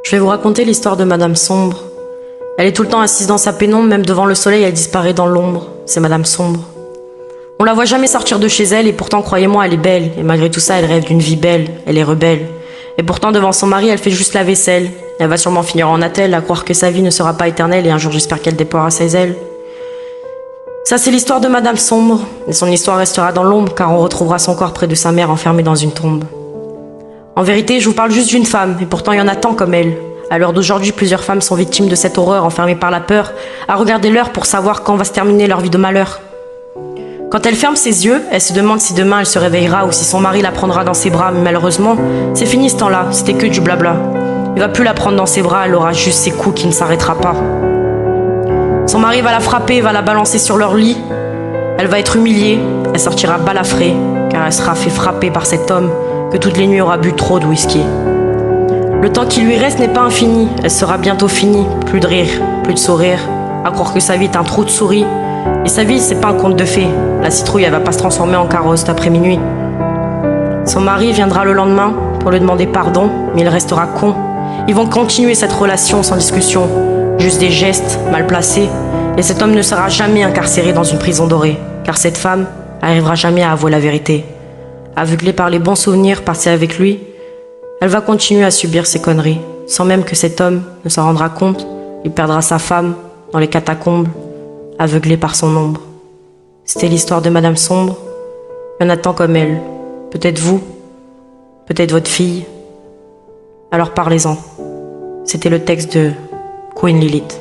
Je vais vous raconter l'histoire de Madame Sombre. Elle est tout le temps assise dans sa pénombre, même devant le soleil, elle disparaît dans l'ombre. C'est Madame Sombre. On la voit jamais sortir de chez elle et pourtant, croyez-moi, elle est belle. Et malgré tout ça, elle rêve d'une vie belle. Elle est rebelle. Et pourtant, devant son mari, elle fait juste la vaisselle. Elle va sûrement finir en attelle, à croire que sa vie ne sera pas éternelle et un jour, j'espère qu'elle déploiera ses ailes. Ça, c'est l'histoire de Madame Sombre. Et son histoire restera dans l'ombre car on retrouvera son corps près de sa mère enfermée dans une tombe. En vérité, je vous parle juste d'une femme, et pourtant il y en a tant comme elle. À l'heure d'aujourd'hui, plusieurs femmes sont victimes de cette horreur, enfermées par la peur, à regarder l'heure pour savoir quand va se terminer leur vie de malheur. Quand elle ferme ses yeux, elle se demande si demain elle se réveillera ou si son mari la prendra dans ses bras, mais malheureusement, c'est fini ce temps-là, c'était que du blabla. Il va plus la prendre dans ses bras, elle aura juste ses coups qui ne s'arrêtera pas. Son mari va la frapper, va la balancer sur leur lit. Elle va être humiliée, elle sortira balafrée, car elle sera fait frapper par cet homme que toutes les nuits aura bu trop de whisky. Le temps qui lui reste n'est pas infini, elle sera bientôt finie. Plus de rire, plus de sourire, à croire que sa vie est un trou de souris. Et sa vie, c'est pas un conte de fées. La citrouille, elle va pas se transformer en carrosse d'après minuit. Son mari viendra le lendemain pour lui demander pardon, mais il restera con. Ils vont continuer cette relation sans discussion, juste des gestes mal placés. Et cet homme ne sera jamais incarcéré dans une prison dorée, car cette femme n'arrivera jamais à avouer la vérité. Aveuglée par les bons souvenirs passés avec lui, elle va continuer à subir ses conneries, sans même que cet homme ne s'en rendra compte. Il perdra sa femme dans les catacombes, aveuglée par son ombre. C'était l'histoire de Madame Sombre. Il y en a tant comme elle. Peut-être vous, peut-être votre fille. Alors parlez-en. C'était le texte de Queen Lilith.